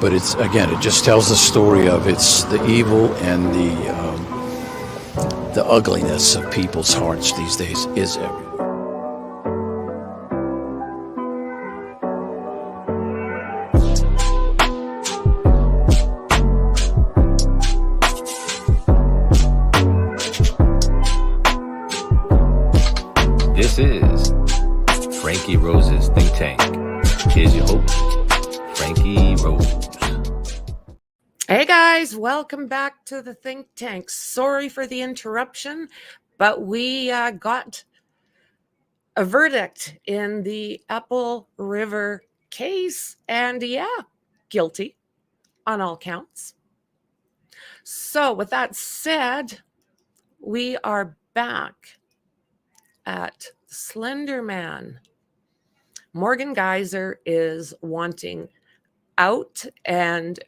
But it's, again, it just tells the story of it's the evil and the ugliness of people's hearts these days is everywhere. This is Franky Rose's Think Tank. Here's your host, Franky Rose. Hey guys, welcome back to the Think Tank. Sorry for the interruption, but we got a verdict in the Apple River case, and guilty on all counts. So with that said, we are back at Slender Man. Morgan Geyser is wanting out, and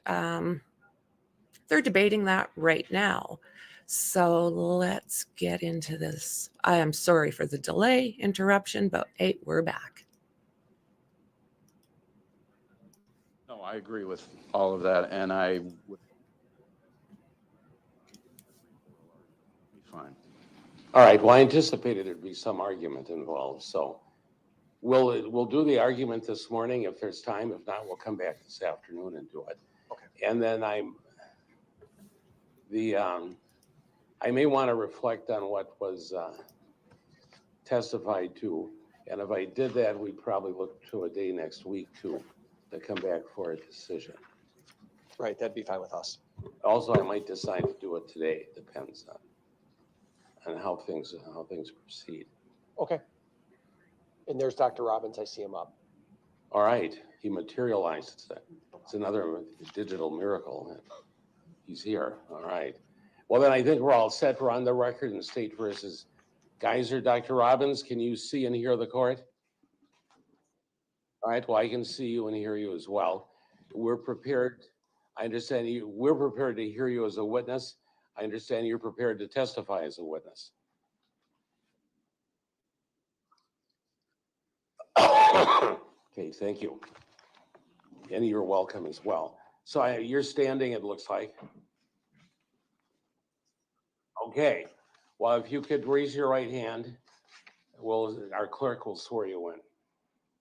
they're debating that right now. So let's get into this. I am sorry for the delay, interruption, but hey, we're back. No, I agree with all of that, and I would be fine. All right. Well, I anticipated there'd be some argument involved, so we'll do the argument this morning if there's time. If not, we'll come back this afternoon and do it. Okay. And then I may want to reflect on what was testified to, and if I did that, we'd probably look to a day next week to come back for a decision. Right, that'd be fine with us. Also, I might decide to do it today. Depends on how things proceed. Okay. And there's Dr. Robbins. I see him up. All right, he materialized. It's another digital miracle. He's here. All right. Well, then I think we're all set. We're on the record in State versus Geyser. Dr. Robbins, can you see and hear the court? All right. Well, I can see you and hear you as well. We're prepared. I understand you. We're prepared to hear you as a witness. I understand you're prepared to testify as a witness. Okay, thank you. And you're welcome as well. So you're standing, it looks like. Okay. Well, if you could raise your right hand, our clerk will swear you in.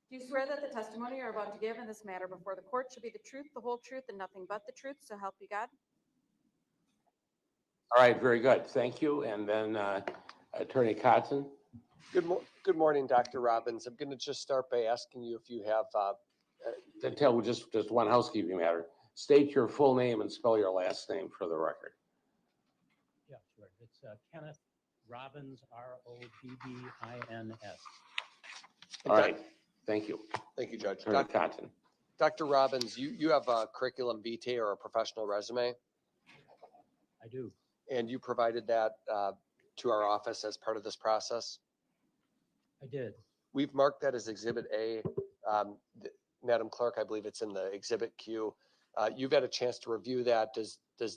Do you swear that the testimony you are about to give in this matter before the court should be the truth, the whole truth, and nothing but the truth, so help you God? All right, very good. Thank you. And then Attorney Cotton. Good morning, Dr. Robbins. I'm going to just start by asking you if you have. Tell just one housekeeping matter. State your full name and spell your last name for the record. Yeah, sure. It's Kenneth Robbins, Robbins. All right. Thank you. Thank you, Judge. Attorney Cotton. Dr. Robbins, you have a curriculum vitae or a professional resume, I do. and you provided that to our office as part of this process. I did. We've marked that as Exhibit A. Madam Clerk, I believe it's in the Exhibit Q. You've had a chance to review that. Is that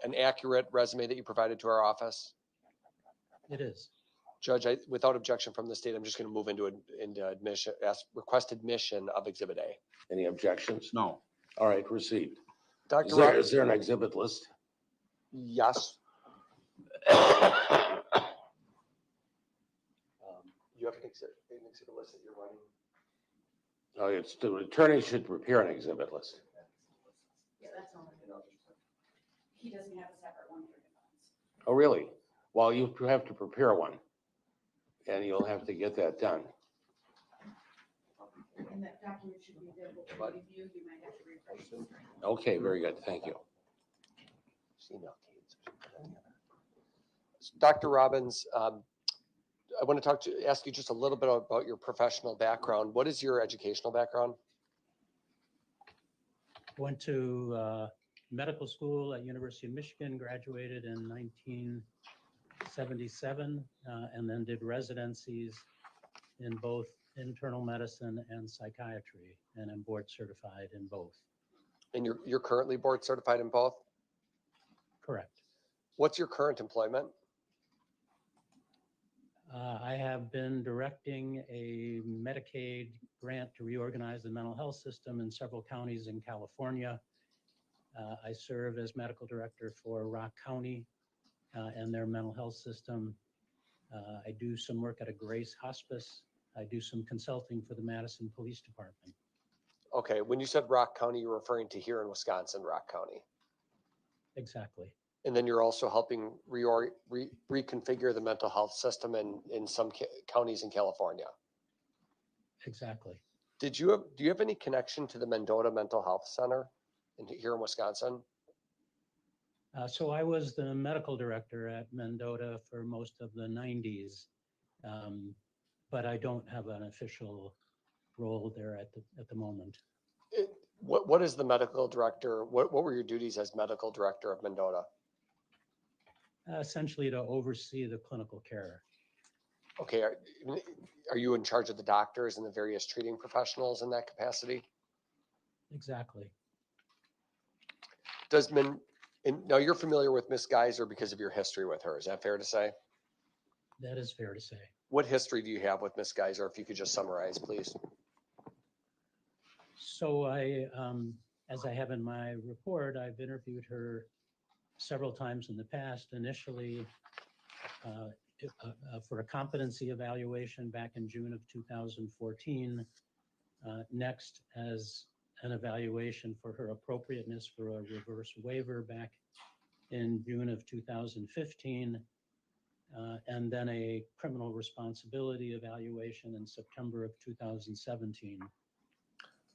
an accurate resume that you provided to our office? It is. Judge, without objection from the state, I'm just going to move into admission, request admission of Exhibit A. Any objections? No. All right, received. Dr. Is there an exhibit list? Yes. You have an exhibit list that you're running? Oh, it's the attorney should prepare an exhibit list. Yeah, that's all. He doesn't have a separate one for defense. Oh, really? Well, you have to prepare one, and you'll have to get that done. And that document should be available for review. You might have to refresh the screen. Okay, very good. Thank you. Dr. Robbins, I want to ask you just a little bit about your professional background. What is your educational background? Went to medical school at University of Michigan, graduated in 1977, and then did residencies in both internal medicine and psychiatry, and I'm board certified in both. And you're currently board certified in both? Correct. What's your current employment? I have been directing a Medicaid grant to reorganize the mental health system in several counties in California. I serve as medical director for Rock County and their mental health system. I do some work at a Grace hospice. I do some consulting for the Madison Police Department. Okay, when you said Rock County, you're referring to here in Wisconsin, Rock County. Exactly. And then you're also helping reconfigure the mental health system in some counties in California. Exactly. Do you have any connection to the Mendota Mental Health Center here in Wisconsin? So I was the medical director at Mendota for most of the 90s, but I don't have an official role there at the moment. What is the medical director? What were your duties as medical director of Mendota? Essentially to oversee the clinical care. Okay, are you in charge of the doctors and the various treating professionals in that capacity? Exactly. Now you're familiar with Miss Geyser because of your history with her. Is that fair to say? That is fair to say. What history do you have with Miss Geyser? If you could just summarize, please. So as I have in my report, I've interviewed her several times in the past, initially for a competency evaluation back in June of 2014, next as an evaluation for her appropriateness for a reverse waiver back in June of 2015, and then a criminal responsibility evaluation in September of 2017.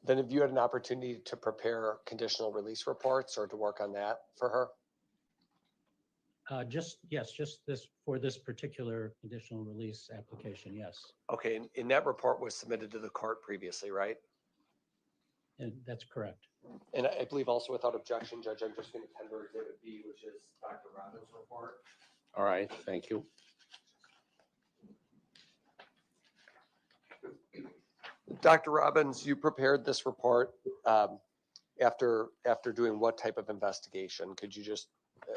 Then have you had an opportunity to prepare conditional release reports or to work on that for her? Just this for this particular conditional release application, yes. Okay, and that report was submitted to the court previously, right? And that's correct. And I believe also without objection, Judge, I'm just going to tender Exhibit B, which is Dr. Robbins' report. All right, thank you. Dr. Robbins, you prepared this report after doing what type of investigation? Could you just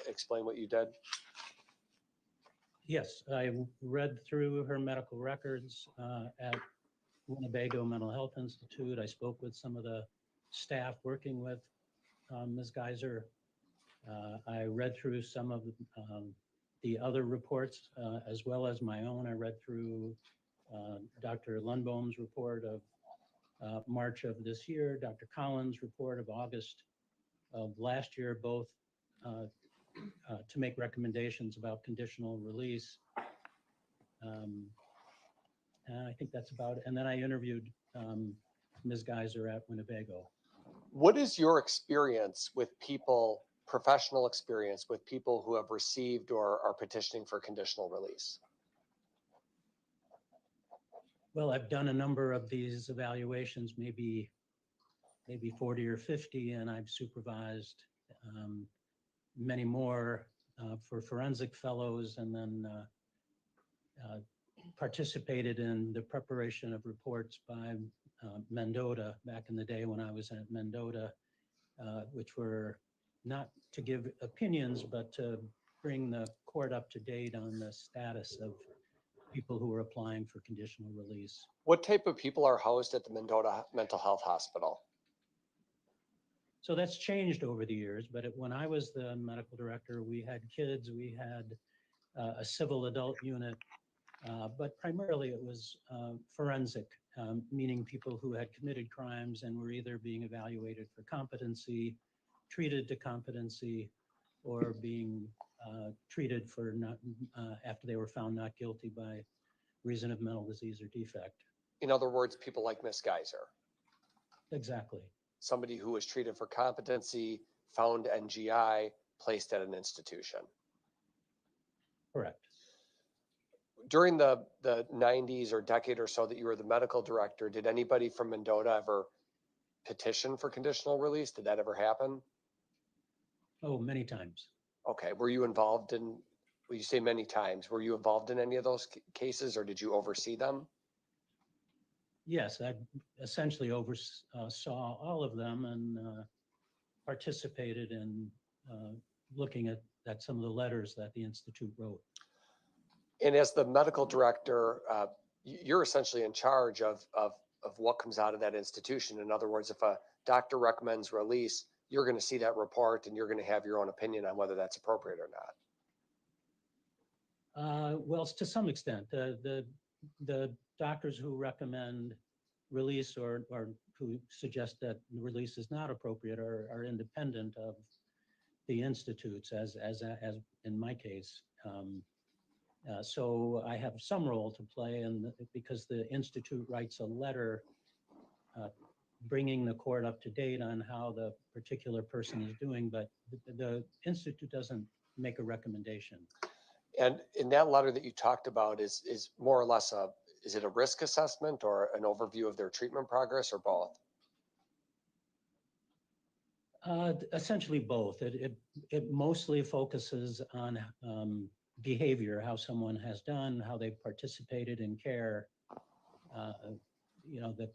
explain what you did? Yes, I read through her medical records at Winnebago Mental Health Institute. I spoke with some of the staff working with Ms. Geyser. I read through some of the other reports as well as my own. I read through Dr. Lundbohm's report of March of this year, Dr. Collins' report of August of last year, both to make recommendations about conditional release. And I think that's about it. And then I interviewed Ms. Geyser at Winnebago. What is your experience with people, professional experience with people who have received or are petitioning for conditional release? Well, I've done a number of these evaluations, maybe 40 or 50, and I've supervised many more for forensic fellows, and then participated in the preparation of reports by Mendota back in the day when I was at Mendota, which were not to give opinions, but to bring the court up to date on the status of people who are applying for conditional release. What type of people are housed at the Mendota Mental Health Hospital? So that's changed over the years, but when I was the medical director, we had kids, we had a civil adult unit, but primarily it was forensic, meaning people who had committed crimes and were either being evaluated for competency, treated to competency, or being treated for not after they were found not guilty by reason of mental disease or defect. In other words, people like Miss Geyser. Exactly. Somebody who was treated for competency, found NGI, placed at an institution. Correct. During the 90s or decade or so that you were the medical director, did anybody from Mendota ever petition for conditional release? Did that ever happen? Oh, many times. Okay. Were you involved in, well, you say many times, were you involved in any of those cases or did you oversee them? Yes, I essentially oversaw all of them and participated in looking at some of the letters that the Institute wrote. And as the medical director, you're essentially in charge of what comes out of that institution. In other words, if a doctor recommends release, you're going to see that report and you're going to have your own opinion on whether that's appropriate or not. Well, to some extent, the doctors who recommend release or who suggest that release is not appropriate are independent of the institutes, as in my case. So I have some role to play, and because the institute writes a letter bringing the court up to date on how the particular person is doing, but the institute doesn't make a recommendation. And in that letter that you talked about is more or less is it a risk assessment or an overview of their treatment progress, or both? Essentially both. It mostly focuses on behavior, how someone has done, how they've participated in care, the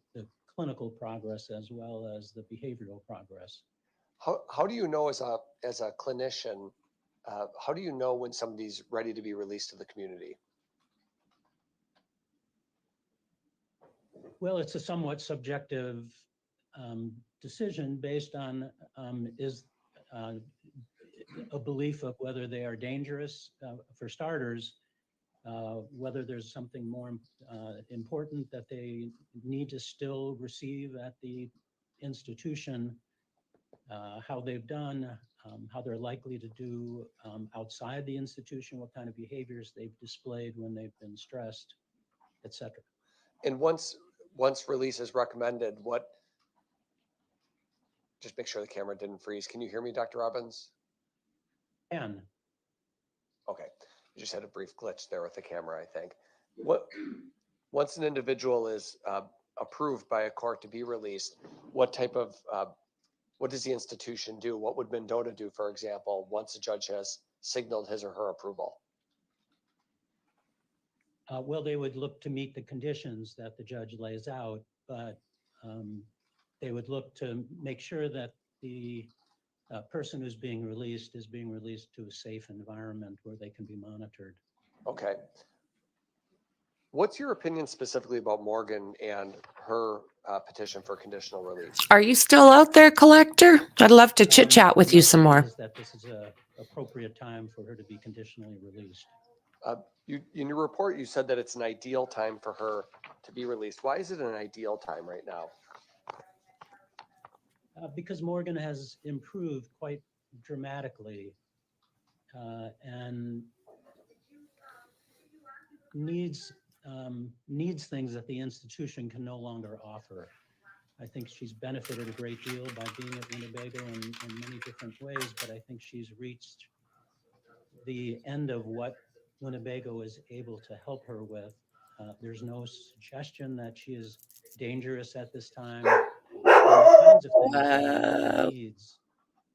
clinical progress as well as the behavioral progress. How do you know as a clinician, how do you know when somebody's ready to be released to the community? Well, it's a somewhat subjective decision based on a belief of whether they are dangerous, for starters, whether there's something more important that they need to still receive at the institution, how they've done, how they're likely to do outside the institution, what kind of behaviors they've displayed when they've been stressed, etc. And once release is recommended, just make sure the camera didn't freeze. Can you hear me, Dr. Robbins? And Okay, you just had a brief glitch there with the camera, I think. Once an individual is approved by a court to be released, what does the institution do? What would Mendota do, for example, once a judge has signaled his or her approval? Well, they would look to meet the conditions that the judge lays out, but they would look to make sure that the person who's being released is being released to a safe environment where they can be monitored. Okay. What's your opinion specifically about Morgan and her petition for conditional release? Are you still out there, Collector? I'd love to chit chat with you some more. Is that this is a appropriate time for her to be conditionally released? In your report, you said that it's an ideal time for her to be released. Why is it an ideal time right now? Because Morgan has improved quite dramatically and needs things that the institution can no longer offer. I think she's benefited a great deal by being at Winnebago in many different ways, but I think she's reached the end of what Winnebago is able to help her with. There's no suggestion that she is dangerous at this time. The kinds of things that she needs,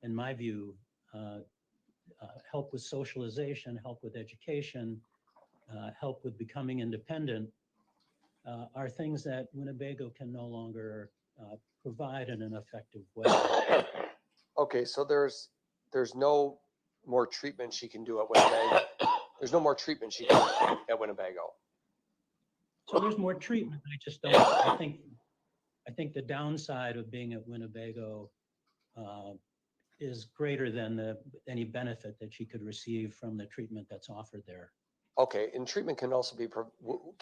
in my view, help with socialization, help with education, help with becoming independent, are things that Winnebago can no longer provide in an effective way. Okay, so there's no more treatment she can do at Winnebago. There's no more treatment she can do at Winnebago. So there's more treatment. I just don't. I think the downside of being at Winnebago is greater than any benefit that she could receive from the treatment that's offered there. Okay, and treatment can also be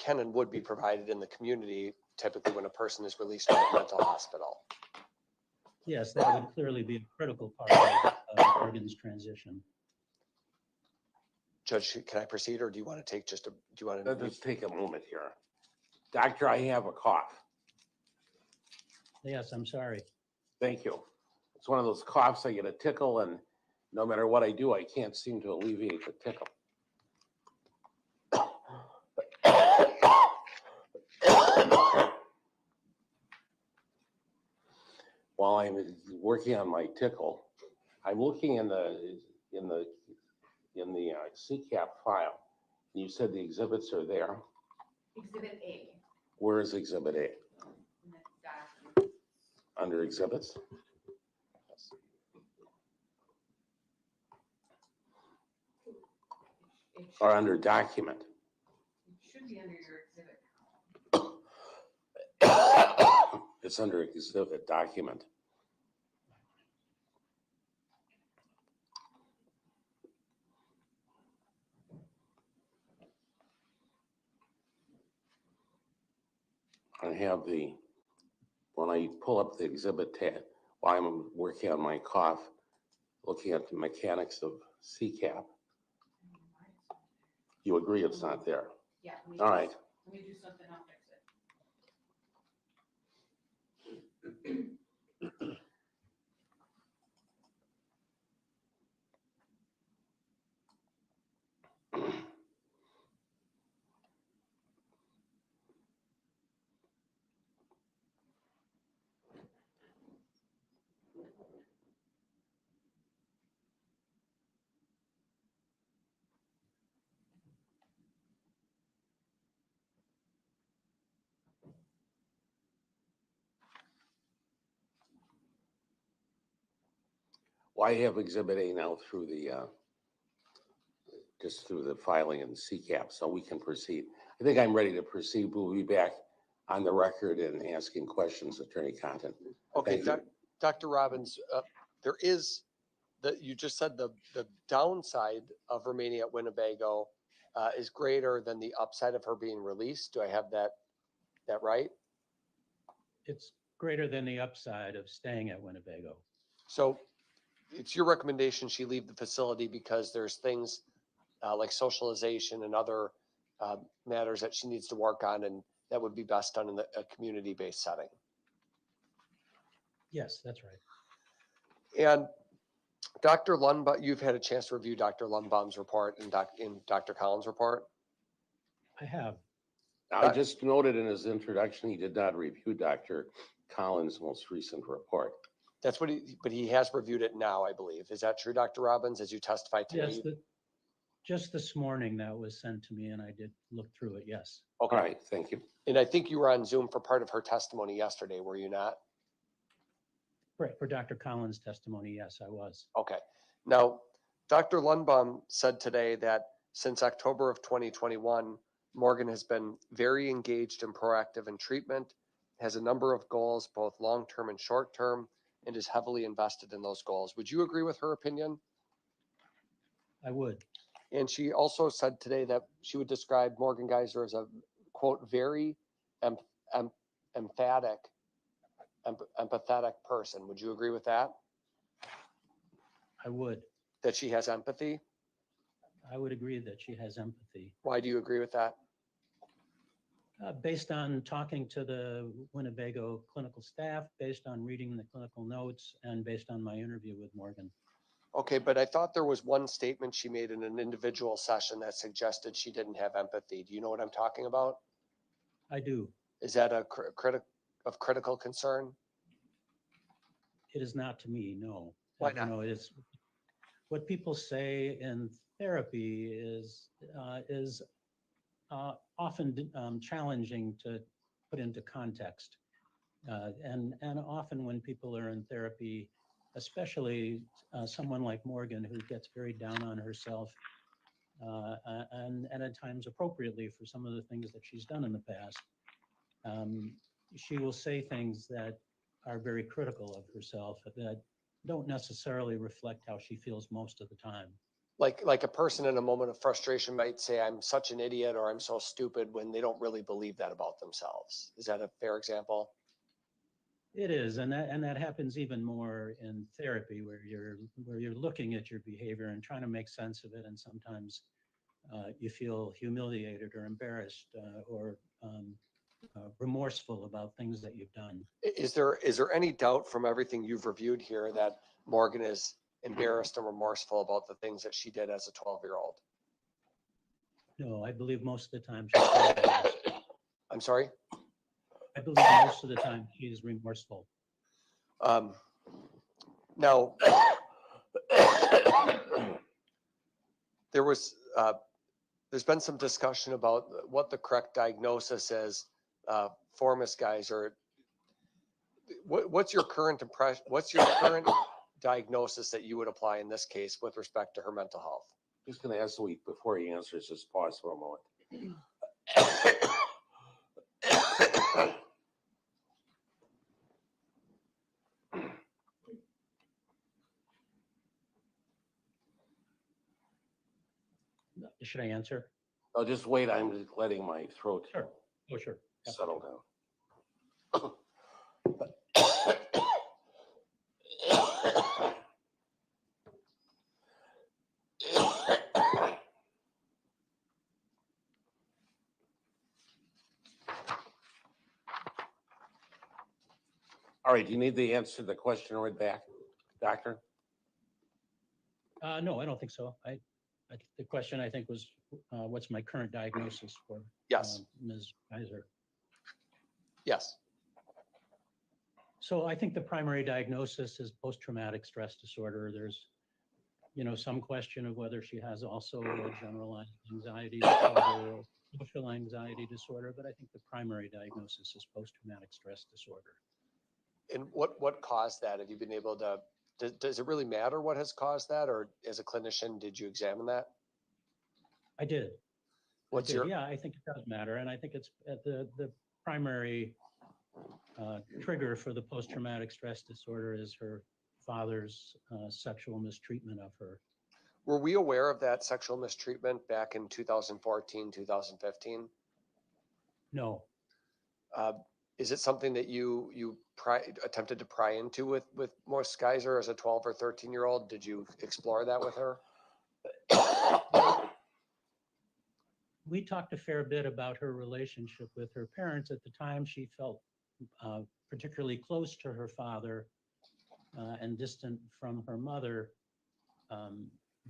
and would be provided in the community, typically when a person is released from a mental hospital. Yes, that would clearly be a critical part of Morgan's transition. Judge, can I proceed, or do you want to take Let's take a moment here. Doctor, I have a cough. Yes, I'm sorry. Thank you. It's one of those coughs, I get a tickle, and no matter what I do, I can't seem to alleviate the tickle. While I'm working on my tickle, I'm looking in the CCAP file. You said the exhibits are there. Exhibit A. Where is Exhibit A? Under exhibits? Or under document? It's under exhibit document. I have the, when I pull up the exhibit tab, while I'm working on my cough, looking at the mechanics of CCAP. You agree it's not there? Yeah. All right. Let me do something, I'll fix it. Well, I have exhibit A now through the, just through the filing in CCAP, so we can proceed. I think I'm ready to proceed. We'll be back on the record and asking questions, Attorney Content. Okay, Thank you. Dr. Robbins, there is, you just said the downside of remaining at Winnebago is greater than the upside of her being released. Do I have that right? It's greater than the upside of staying at Winnebago. So it's your recommendation she leave the facility because there's things like socialization and other matters that she needs to work on, and that would be best done in a community-based setting. Yes, that's right. And Dr. Lundbaum, you've had a chance to review Dr. Lundbaum's report and Dr. Collins' report. I have. I just noted in his introduction, he did not review Dr. Collins' most recent report. That's what but he has reviewed it now, I believe. Is that true, Dr. Robbins, as you testified today? Yes, just this morning that was sent to me and I did look through it, yes. Okay. All right, thank you. And I think you were on Zoom for part of her testimony yesterday, were you not? Right, for Dr. Collins' testimony, yes, I was. Okay. Now, Dr. Lundbaum said today that since October of 2021, Morgan has been very engaged and proactive in treatment, has a number of goals, both long-term and short-term, and is heavily invested in those goals. Would you agree with her opinion? I would. And she also said today that she would describe Morgan Geyser as a, quote, very empathetic person. Would you agree with that? I would. That she has empathy? I would agree that she has empathy. Why do you agree with that? Based on talking to the Winnebago clinical staff, based on reading the clinical notes, and based on my interview with Morgan. Okay, but I thought there was one statement she made in an individual session that suggested she didn't have empathy. Do you know what I'm talking about? I do. Is that a critical concern? It is not to me, no. Why not? You know, it's what people say in therapy is often challenging to put into context. And often when people are in therapy, especially someone like Morgan, who gets very down on herself, and at times appropriately for some of the things that she's done in the past, she will say things that are very critical of herself that don't necessarily reflect how she feels most of the time. Like a person in a moment of frustration might say, I'm such an idiot or I'm so stupid, when they don't really believe that about themselves. Is that a fair example? It is, and that happens even more in therapy, where you're looking at your behavior and trying to make sense of it, and sometimes you feel humiliated or embarrassed or remorseful about things that you've done. Is there any doubt from everything you've reviewed here that Morgan is embarrassed and remorseful about the things that she did as a 12-year-old? No, I believe most of the time she's remorseful. I'm sorry? I believe most of the time she's remorseful. Now, there's been some discussion about what the correct diagnosis is for Ms. Geyser. What's your current impression? What's your current diagnosis that you would apply in this case with respect to her mental health? Just going to ask Louis before he answers, just pause for a moment. Should I answer? Oh, just wait, I'm letting my throat Sure. Oh, sure. Yep. settle down. All right, do you need the answer to the question right back, doctor? No, I don't think so. The question I think was, what's my current diagnosis for Yes. Ms. Geyser? Yes. So I think the primary diagnosis is post-traumatic stress disorder. There's, some question of whether she has also a generalized anxiety disorder or social anxiety disorder, but I think the primary diagnosis is post-traumatic stress disorder. And what caused that? Have you been able to, does it really matter what has caused that? Or as a clinician, did you examine that? I did. What's Yeah, I think it does matter. And I think it's the primary trigger for the post-traumatic stress disorder is her father's sexual mistreatment of her. Were we aware of that sexual mistreatment back in 2014, 2015? No, Is it something that you attempted to pry into with Ms. Geyser as a 12 or 13-year-old? Did you explore that with her? we talked a fair bit about her relationship with her parents. At the time, she felt particularly close to her father and distant from her mother.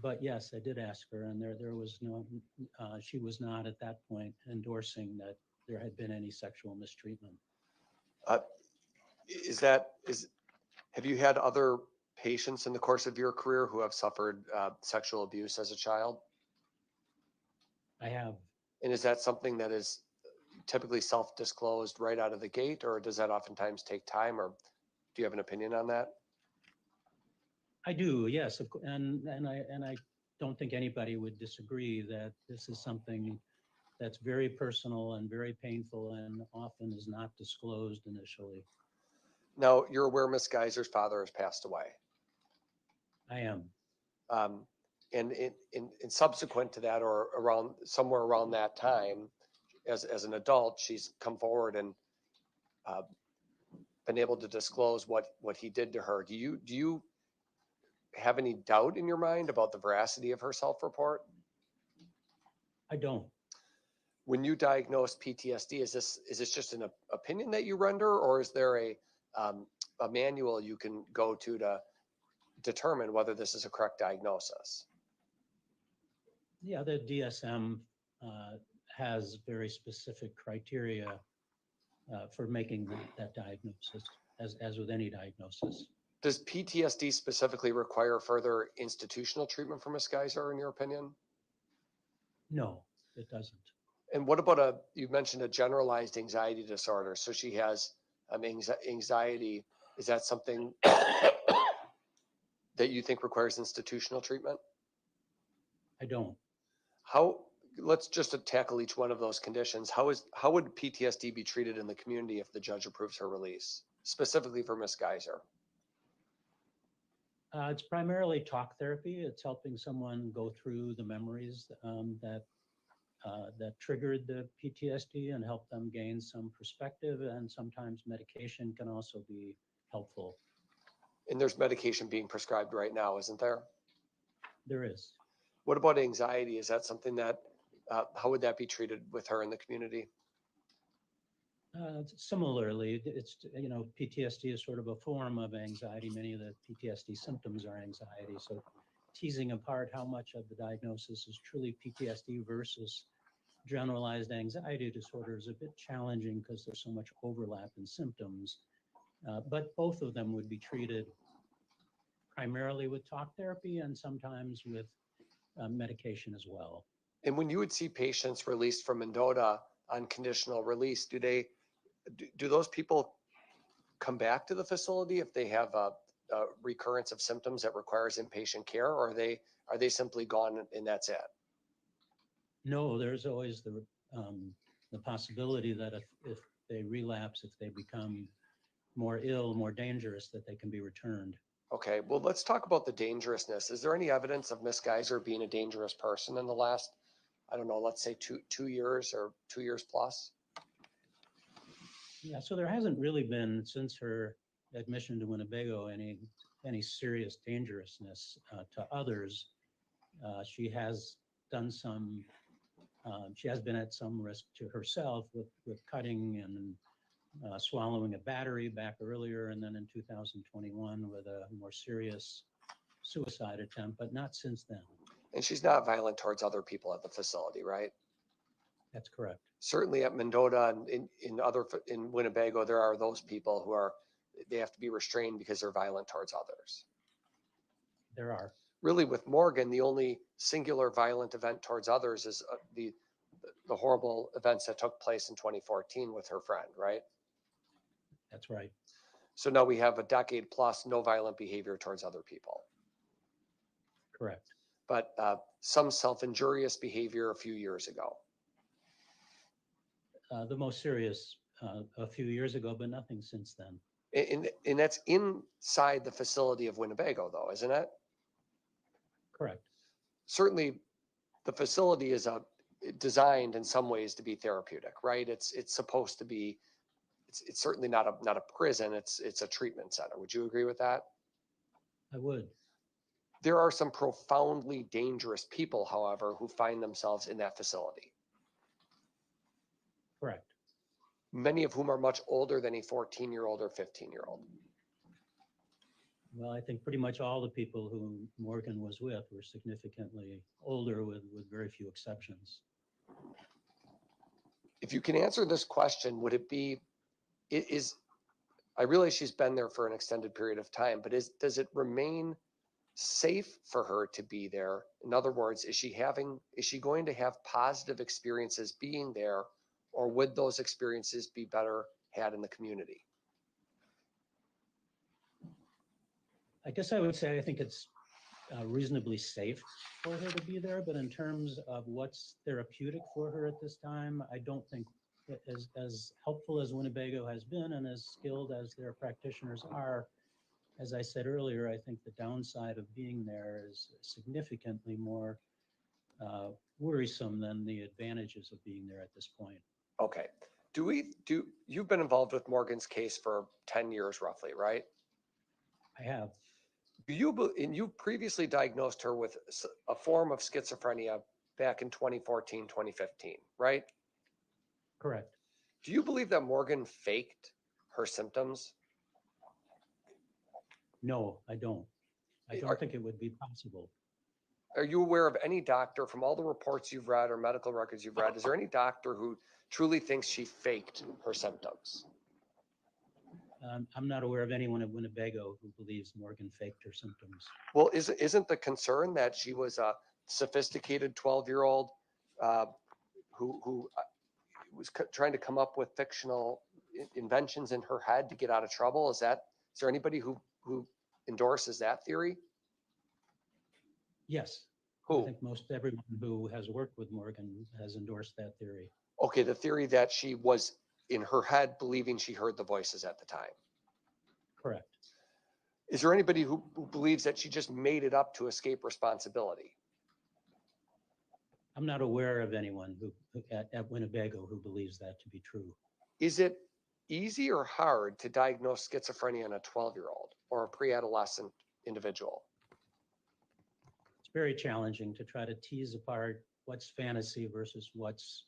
But yes, I did ask her, and there was no, she was not at that point endorsing that there had been any sexual mistreatment. Have you had other patients in the course of your career who have suffered sexual abuse as a child? I have. And is that something that is typically self-disclosed right out of the gate, or does that oftentimes take time, or do you have an opinion on that? I do, yes, and I don't think anybody would disagree that this is something that's very personal and very painful and often is not disclosed initially. Now, you're aware Ms. Geyser's father has passed away. I am. And in subsequent to that, or somewhere around that time, as an adult, she's come forward and been able to disclose what he did to her. Do you have any doubt in your mind about the veracity of her self-report? I don't. When you diagnose PTSD, is this just an opinion that you render, or is there a manual you can go to determine whether this is a correct diagnosis? Yeah, the DSM has very specific criteria for making that diagnosis, as with any diagnosis. Does PTSD specifically require further institutional treatment for Ms. Geyser, in your opinion? No, it doesn't. And what about you mentioned a generalized anxiety disorder. So she has anxiety. Is that something that you think requires institutional treatment? I don't. Let's just tackle each one of those conditions. How would PTSD be treated in the community if the judge approves her release, specifically for Ms. Geyser? It's primarily talk therapy. It's helping someone go through the memories that triggered the PTSD and help them gain some perspective. And sometimes medication can also be helpful. And there's medication being prescribed right now, isn't there? There is. What about anxiety? Is that something that, how would that be treated with her in the community? Similarly, it's, PTSD is sort of a form of anxiety. Many of the PTSD symptoms are anxiety. So teasing apart how much of the diagnosis is truly PTSD versus generalized anxiety disorder is a bit challenging because there's so much overlap in symptoms. But both of them would be treated primarily with talk therapy and sometimes with medication as well. And when you would see patients released from Mendota on conditional release, do those people come back to the facility if they have a recurrence of symptoms that requires inpatient care, or are they simply gone and that's it? No, there's always the possibility that if they relapse, if they become more ill, more dangerous, that they can be returned. Okay, well, let's talk about the dangerousness. Is there any evidence of Ms. Geyser being a dangerous person in the last I don't know, let's say 2 years or 2 years plus? Yeah, so there hasn't really been, since her admission to Winnebago, any serious dangerousness to others. She has done some, she has been at some risk to herself with cutting and swallowing a battery back earlier, and then in 2021 with a more serious suicide attempt, but not since then. And she's not violent towards other people at the facility, right? That's correct. Certainly at Mendota and in Winnebago, there are those people who they have to be restrained because they're violent towards others. There are. Really, with Morgan, the only singular violent event towards others is the horrible events that took place in 2014 with her friend, right? That's right. So now we have a decade plus no violent behavior towards other people. Correct. But some self-injurious behavior a few years ago. The most serious a few years ago, but nothing since then. And that's inside the facility of Winnebago, though, isn't it? Correct. Certainly, the facility is designed in some ways to be therapeutic, right? It's supposed to be. It's certainly not a prison. It's a treatment center. Would you agree with that? I would. There are some profoundly dangerous people, however, who find themselves in that facility. Correct. Many of whom are much older than a 14-year-old or 15-year-old. Well, I think pretty much all the people who Morgan was with were significantly older, with very few exceptions. If you can answer this question, would it be, I realize she's been there for an extended period of time, but does it remain safe for her to be there? In other words, is she going to have positive experiences being there, or would those experiences be better had in the community? I guess I would say I think it's reasonably safe for her to be there, but in terms of what's therapeutic for her at this time, I don't think as helpful as Winnebago has been and as skilled as their practitioners are. As I said earlier, I think the downside of being there is significantly more worrisome than the advantages of being there at this point. Okay. You've been involved with Morgan's case for 10 years roughly, right? I have. And you previously diagnosed her with a form of schizophrenia back in 2014, 2015, right? Correct. Do you believe that Morgan faked her symptoms? No, I don't. I don't think it would be possible. Are you aware of any doctor, from all the reports you've read or medical records you've read, is there any doctor who truly thinks she faked her symptoms? I'm not aware of anyone at Winnebago who believes Morgan faked her symptoms. Well, isn't the concern that she was a sophisticated 12-year-old who was trying to come up with fictional inventions in her head to get out of trouble? Is there anybody who endorses that theory? Yes. Who? I think most everyone who has worked with Morgan has endorsed that theory. Okay, the theory that she was in her head believing she heard the voices at the time. Correct. Is there anybody who believes that she just made it up to escape responsibility? I'm not aware of anyone who at Winnebago who believes that to be true. Is it easy or hard to diagnose schizophrenia in a 12-year-old or a pre-adolescent individual? It's very challenging to try to tease apart what's fantasy versus what's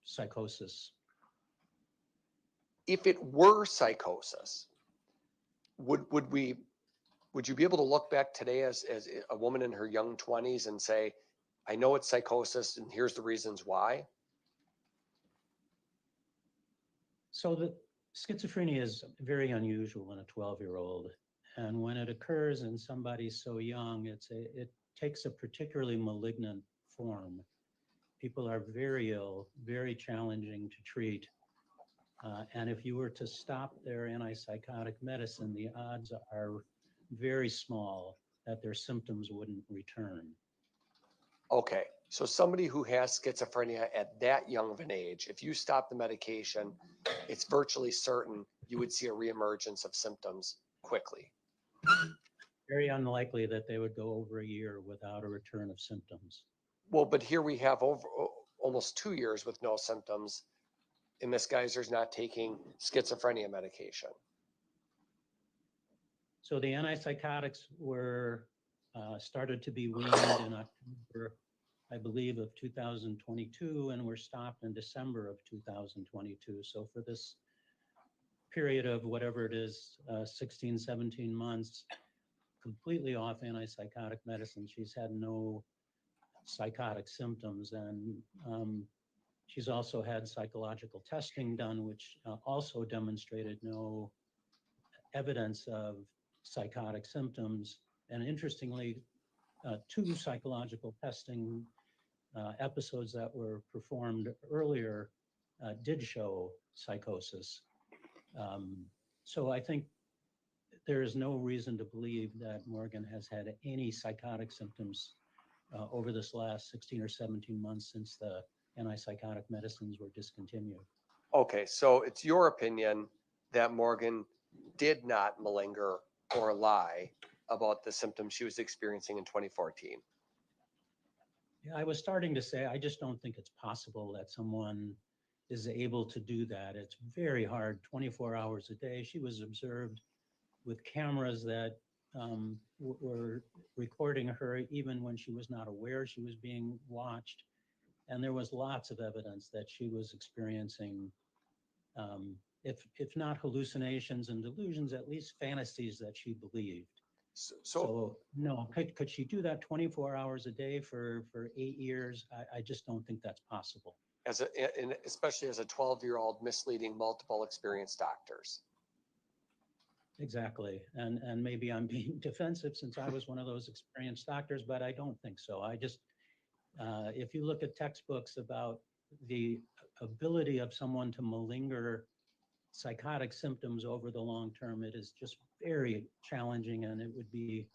psychosis. If it were psychosis, would you be able to look back today as a woman in her young 20s and say, I know it's psychosis and here's the reasons why? So the schizophrenia is very unusual in a 12-year-old. And when it occurs in somebody so young, it takes a particularly malignant form. People are very ill, very challenging to treat. And if you were to stop their antipsychotic medicine, the odds are very small that their symptoms wouldn't return. Okay, so somebody who has schizophrenia at that young of an age, if you stop the medication, it's virtually certain you would see a reemergence of symptoms quickly. Very unlikely that they would go over a year without a return of symptoms. Well, but here we have almost 2 years with no symptoms, and Miss Geyser's not taking schizophrenia medication. So the antipsychotics were started to be weaned in October, I believe, of 2022, and were stopped in December of 2022. So for this period of whatever it is, 16, 17 months, completely off antipsychotic medicine, she's had no psychotic symptoms. And she's also had psychological testing done, which also demonstrated no evidence of psychotic symptoms. And interestingly, two psychological testing episodes that were performed earlier did show psychosis. So I think there is no reason to believe that Morgan has had any psychotic symptoms over this last 16 or 17 months since the antipsychotic medicines were discontinued. Okay, so it's your opinion that Morgan did not malinger or lie about the symptoms she was experiencing in 2014. Yeah, I was starting to say, I just don't think it's possible that someone is able to do that. It's very hard, 24 hours a day. She was observed with cameras that were recording her even when she was not aware she was being watched. And there was lots of evidence that she was experiencing, if not hallucinations and delusions, at least fantasies that she believed. So no, could she do that 24 hours a day for 8 years? I just don't think that's possible. Especially as a 12-year-old misleading multiple experienced doctors. Exactly. And maybe I'm being defensive since I was one of those experienced doctors, but I don't think so. I just, if you look at textbooks about the ability of someone to malinger psychotic symptoms over the long term, it is just very challenging, and it would be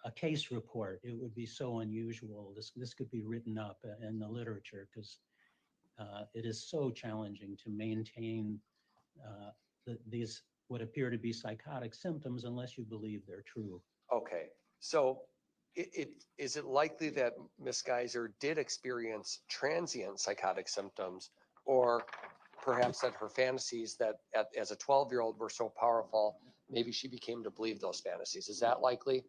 a case report. It would be so unusual. This could be written up in the literature because it is so challenging to maintain these what appear to be psychotic symptoms unless you believe they're true. Okay, so is it likely that Ms. Geyser did experience transient psychotic symptoms, or perhaps that her fantasies that as a 12-year-old were so powerful, maybe she became to believe those fantasies? Is that likely?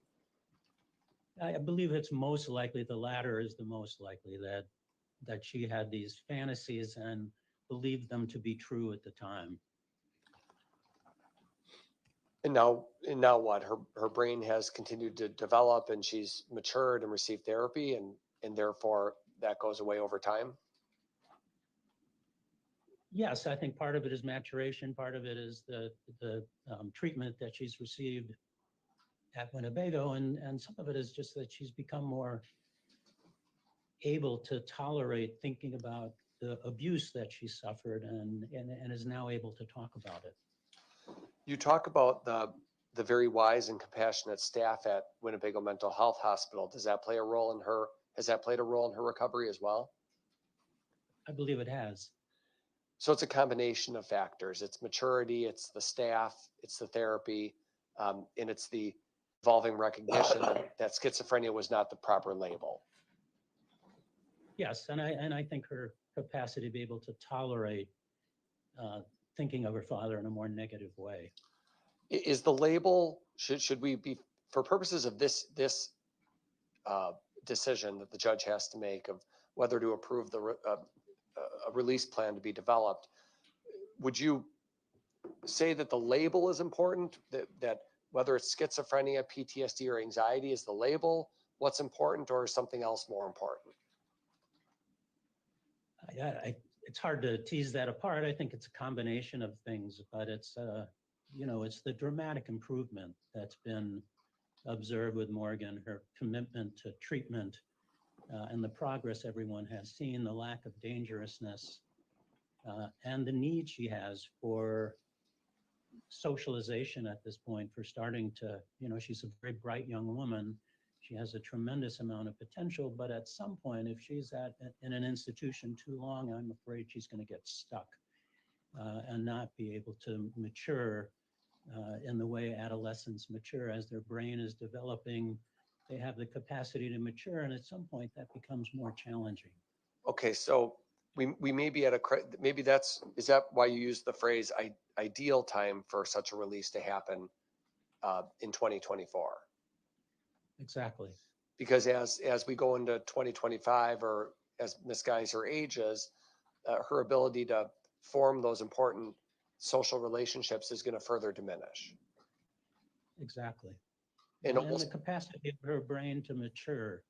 I believe it's most likely the latter is the most likely, that she had these fantasies and believed them to be true at the time. And now what? Her brain has continued to develop, and she's matured and received therapy, and therefore that goes away over time? Yes, I think part of it is maturation. Part of it is the treatment that she's received at Winnebago, and some of it is just that she's become more able to tolerate thinking about the abuse that she suffered and is now able to talk about it. You talk about the very wise and compassionate staff at Winnebago Mental Health Hospital. Does that play a role in her? Has that played a role in her recovery as well? I believe it has. So it's a combination of factors. It's maturity, it's the staff, it's the therapy, and it's the evolving recognition that schizophrenia was not the proper label. Yes, and I think her capacity to be able to tolerate thinking of her father in a more negative way. Is the label, should we be, for purposes of this decision that the judge has to make of whether to approve a release plan to be developed, would you say that the label is important, that whether it's schizophrenia, PTSD, or anxiety, is the label what's important, or is something else more important? It's hard to tease that apart. I think it's a combination of things, but it's it's the dramatic improvement that's been observed with Morgan, her commitment to treatment, and the progress everyone has seen, the lack of dangerousness, and the need she has for socialization at this point, for starting to, she's a very bright young woman. She has a tremendous amount of potential, but at some point, if she's in an institution too long, I'm afraid she's going to get stuck and not be able to mature in the way adolescents mature as their brain is developing. they have the capacity to mature, and at some point that becomes more challenging. Okay, so we may be at maybe is that why you use the phrase ideal time for such a release to happen in 2024? Exactly. Because as we go into 2025, or as Ms. Geyser ages, her ability to form those important social relationships is going to further diminish. Exactly. And And the capacity of her brain to mature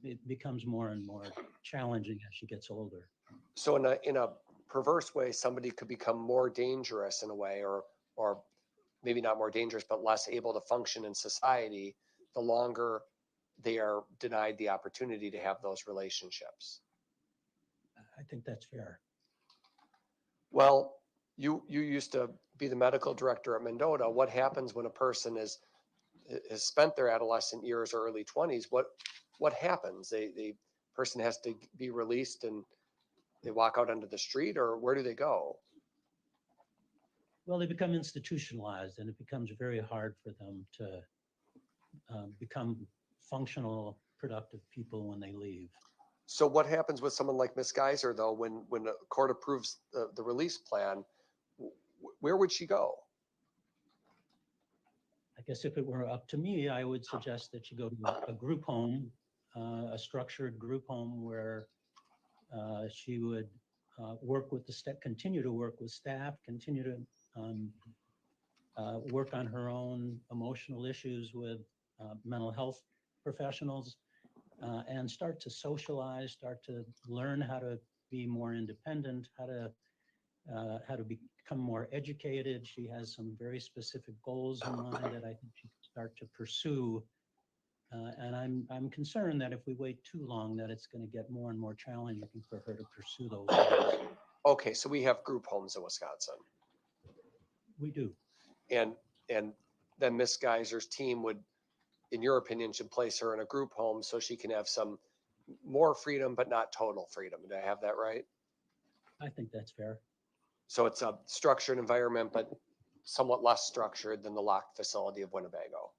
it becomes more and more challenging as she gets older. so in a perverse way, somebody could become more dangerous in a way, or maybe not more dangerous, but less able to function in society the longer they are denied the opportunity to have those relationships. I think that's fair. Well, you used to be the medical director at Mendota. What happens when a person has spent their adolescent years or early 20s? What happens? The person has to be released and they walk out onto the street, or where do they go? Well, they become institutionalized, and it becomes very hard for them to become functional, productive people when they leave. So what happens with someone like Ms. Geyser, though, when a court approves the release plan? Where would she go? I guess if it were up to me, I would suggest that you go to a group home, a structured group home where she would work with continue to work with staff, continue to work on her own emotional issues with mental health professionals, and start to socialize, start to learn how to be more independent, how to become more educated. She has some very specific goals in mind that I think she can start to pursue. And I'm concerned that if we wait too long, that it's going to get more and more challenging for her to pursue those goals. Okay, so we have group homes in Wisconsin. We do. And then Ms. Geyser's team would, in your opinion, should place her in a group home so she can have some more freedom, but not total freedom. Do I have that right? I think that's fair. So it's a structured environment, but somewhat less structured than the locked facility of Winnebago.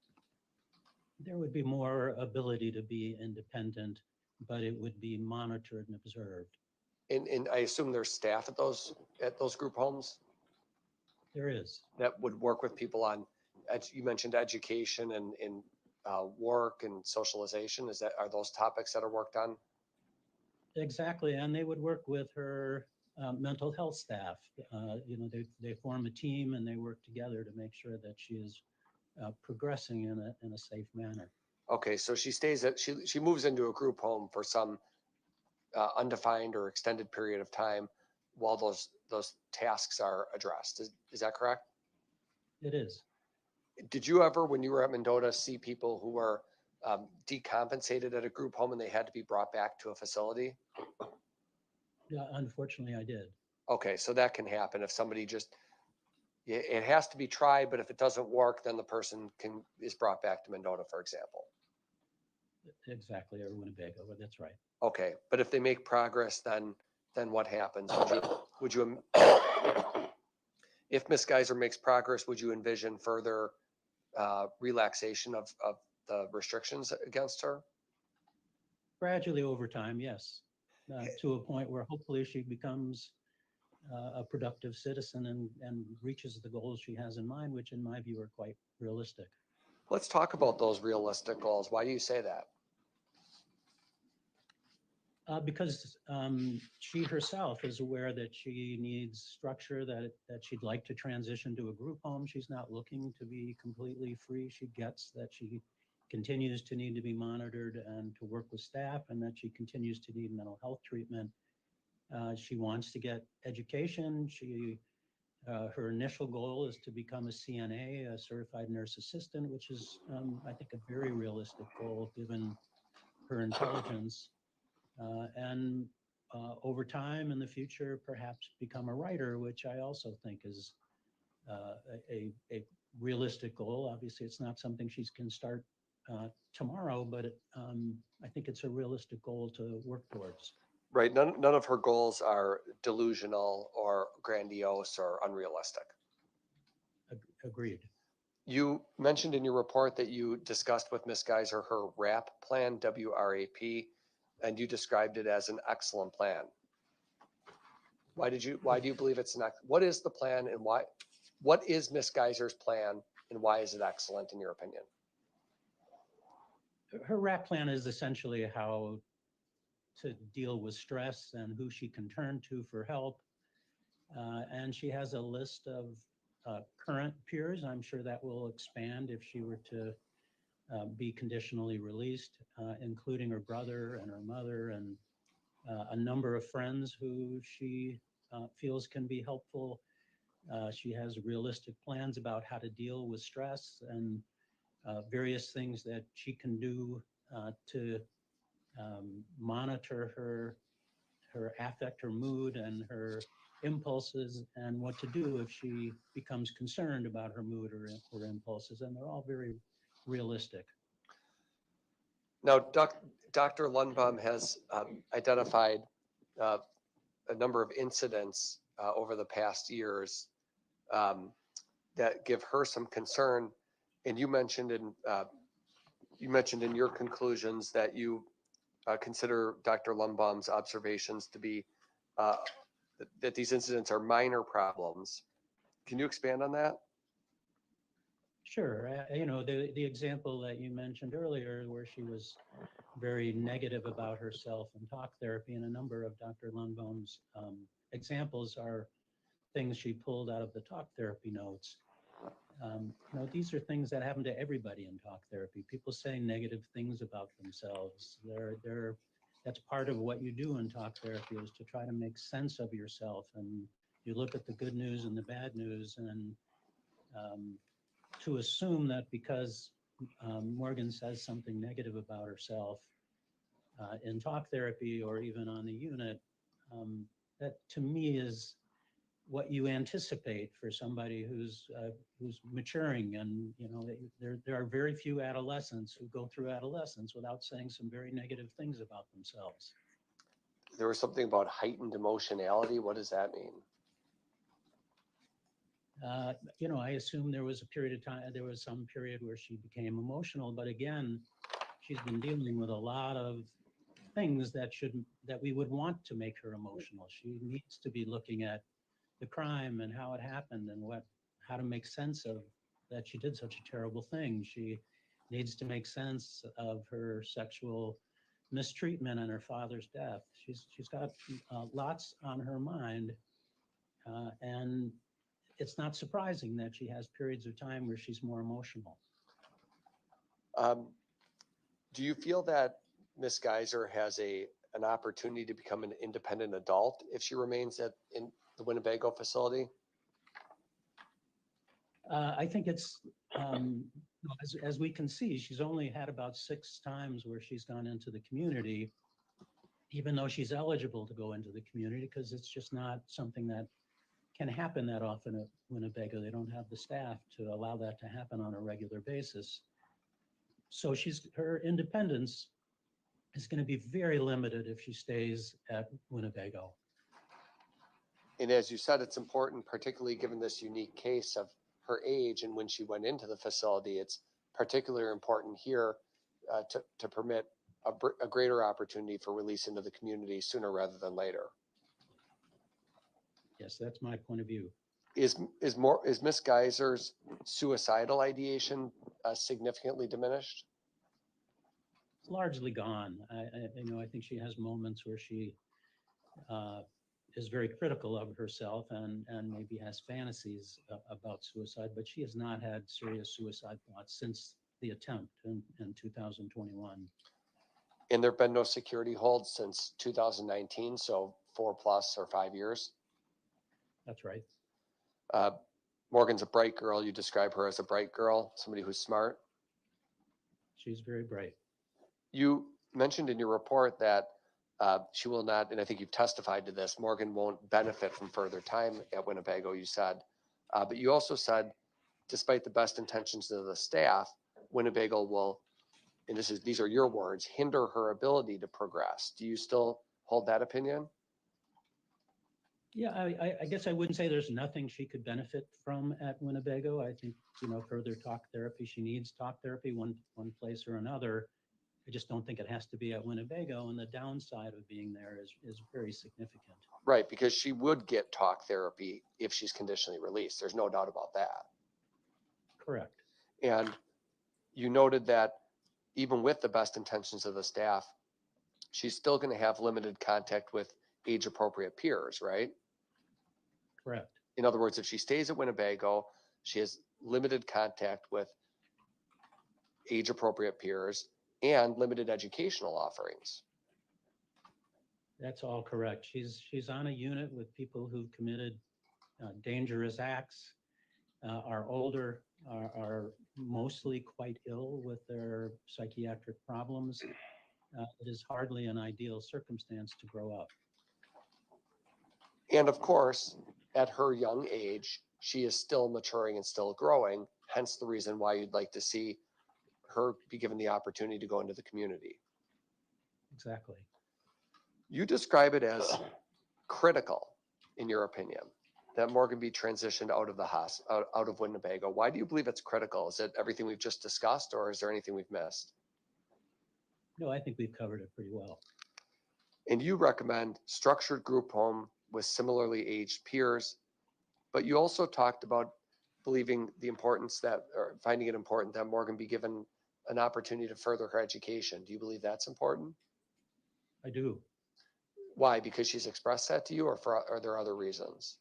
There would be more ability to be independent, but it would be monitored and observed. And I assume there's staff at those group homes There is. that would work with people on, you mentioned education and work and socialization. Are those topics that are worked on? Exactly, and they would work with her mental health staff. They form a team and they work together to make sure that she is progressing in a safe manner. Okay, so she moves into a group home for some undefined or extended period of time while those tasks are addressed. Is that correct? It is. Did you ever, when you were at Mendota, see people who were decompensated at a group home and they had to be brought back to a facility? Yeah, unfortunately, I did. Okay, so that can happen if somebody it has to be tried, but if it doesn't work, then the person is brought back to Mendota, for example. Exactly, or Winnebago, but that's right. Okay, but if they make progress, then what happens? Would you if Ms. Geyser makes progress, would you envision further relaxation of the restrictions against her? Gradually over time, yes, to a point where hopefully she becomes a productive citizen and reaches the goals she has in mind, which in my view are quite realistic. Let's talk about those realistic goals. Why do you say that? Because she herself is aware that she needs structure, that she'd like to transition to a group home. She's not looking to be completely free. She gets that she continues to need to be monitored and to work with staff, and that she continues to need mental health treatment. She wants to get education. Her initial goal is to become a CNA, a certified nurse assistant, which is, I think, a very realistic goal given her intelligence. And over time in the future, perhaps become a writer, which I also think is a realistic goal. Obviously, it's not something she can start tomorrow, but I think it's a realistic goal to work towards. Right. None of her goals are delusional or grandiose or unrealistic. Agreed. You mentioned in your report that you discussed with Ms. Geyser her WRAP plan, WRAP, and you described it as an excellent plan. Why do you believe it's what is the plan and what is Ms. Geyser's plan and why is it excellent in your opinion? Her WRAP plan is essentially how to deal with stress and who she can turn to for help. And she has a list of current peers. I'm sure that will expand if she were to be conditionally released, including her brother and her mother and a number of friends who she feels can be helpful. She has realistic plans about how to deal with stress and various things that she can do to monitor her affect, her mood, and her impulses, and what to do if she becomes concerned about her mood or impulses. And they're all very realistic. Now, Dr. Lundbaum has identified a number of incidents over the past years that give her some concern. And you mentioned in your conclusions that you consider Dr. Lundbaum's observations to be that these incidents are minor problems. Can you expand on that? Sure. The example that you mentioned earlier where she was very negative about herself in talk therapy, and a number of Dr. Lundbaum's examples are things she pulled out of the talk therapy notes. These are things that happen to everybody in talk therapy. People say negative things about themselves. That's part of what you do in talk therapy, is to try to make sense of yourself. And you look at the good news and the bad news, and to assume that because Morgan says something negative about herself in talk therapy or even on the unit, that to me is what you anticipate for somebody who's maturing. And there are very few adolescents who go through adolescence without saying some very negative things about themselves. There was something about heightened emotionality. What does that mean? I assume there was some period where she became emotional, but again, she's been dealing with a lot of things that we would want to make her emotional. She needs to be looking at the crime and how it happened and how to make sense of that she did such a terrible thing. She needs to make sense of her sexual mistreatment and her father's death. She's got lots on her mind, and it's not surprising that she has periods of time where she's more emotional. Do you feel that Ms. Geyser has an opportunity to become an independent adult if she remains in the Winnebago facility? I think it's, as we can see, she's only had about 6 times where she's gone into the community, even though she's eligible to go into the community, because it's just not something that can happen that often at Winnebago. They don't have the staff to allow that to happen on a regular basis. So her independence is going to be very limited if she stays at Winnebago. And as you said, it's important, particularly given this unique case of her age and when she went into the facility, it's particularly important here to permit a greater opportunity for release into the community sooner rather than later. Yes, that's my point of view. Is Ms. Geyser's suicidal ideation significantly diminished? It's largely gone. I think she has moments where she is very critical of herself and maybe has fantasies about suicide, but she has not had serious suicide thoughts since the attempt in 2021. And there have been no security holds since 2019, so 4+ or 5 years? That's right. Morgan's a bright girl. You describe her as a bright girl, somebody who's smart. She's very bright. You mentioned in your report that she will not, and I think you've testified to this, Morgan won't benefit from further time at Winnebago, you said. But you also said, despite the best intentions of the staff, Winnebago will, and these are your words, hinder her ability to progress. Do you still hold that opinion? Yeah, I guess I wouldn't say there's nothing she could benefit from at Winnebago. I think, further talk therapy, she needs talk therapy one place or another. I just don't think it has to be at Winnebago, and the downside of being there is very significant. Right, because she would get talk therapy if she's conditionally released. There's no doubt about that. Correct. And you noted that even with the best intentions of the staff, she's still going to have limited contact with age-appropriate peers, right? Correct. In other words, if she stays at Winnebago, she has limited contact with age-appropriate peers and limited educational offerings. That's all correct. She's on a unit with people who've committed dangerous acts, are older, are mostly quite ill with their psychiatric problems. It is hardly an ideal circumstance to grow up. And of course, at her young age, she is still maturing and still growing, hence the reason why you'd like to see her be given the opportunity to go into the community. Exactly. You describe it as critical, in your opinion, that Morgan be transitioned out of the out of Winnebago. Why do you believe it's critical? Is it everything we've just discussed, or is there anything we've missed? No, I think we've covered it pretty well. And you recommend structured group home with similarly aged peers, but you also talked about believing the importance that, or finding it important that Morgan be given an opportunity to further her education. Do you believe that's important? I do. Why? Because she's expressed that to you, or are there other reasons?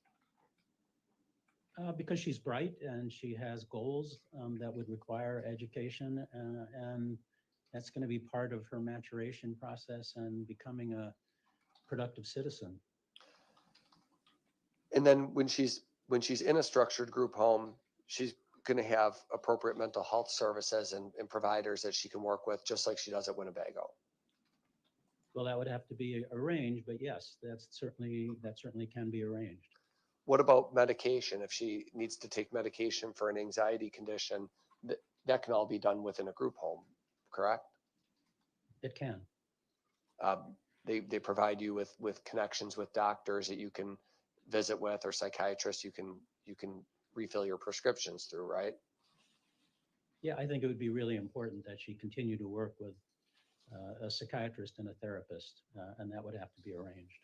Because she's bright and she has goals that would require education, and that's going to be part of her maturation process and becoming a productive citizen. And then when she's in a structured group home, she's going to have appropriate mental health services and providers that she can work with, just like she does at Winnebago. Well, that would have to be arranged, but yes, that certainly can be arranged. What about medication? If she needs to take medication for an anxiety condition, that can all be done within a group home, correct? It can. They provide you with connections with doctors that you can visit with, or psychiatrists you can refill your prescriptions through, right? Yeah, I think it would be really important that she continue to work with a psychiatrist and a therapist, and that would have to be arranged.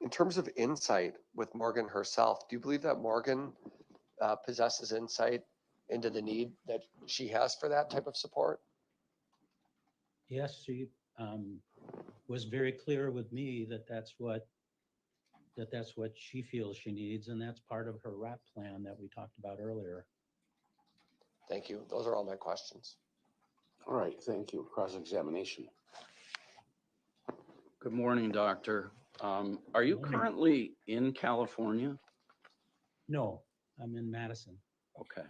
In terms of insight with Morgan herself, do you believe that Morgan possesses insight into the need that she has for that type of support? Yes, she was very clear with me that that's what she feels she needs, and that's part of her RAP plan that we talked about earlier. Thank you. Those are all my questions. All right, thank you. Cross-examination. Good morning, Doctor. Are you Morning. currently in California? No, I'm in Madison. Okay.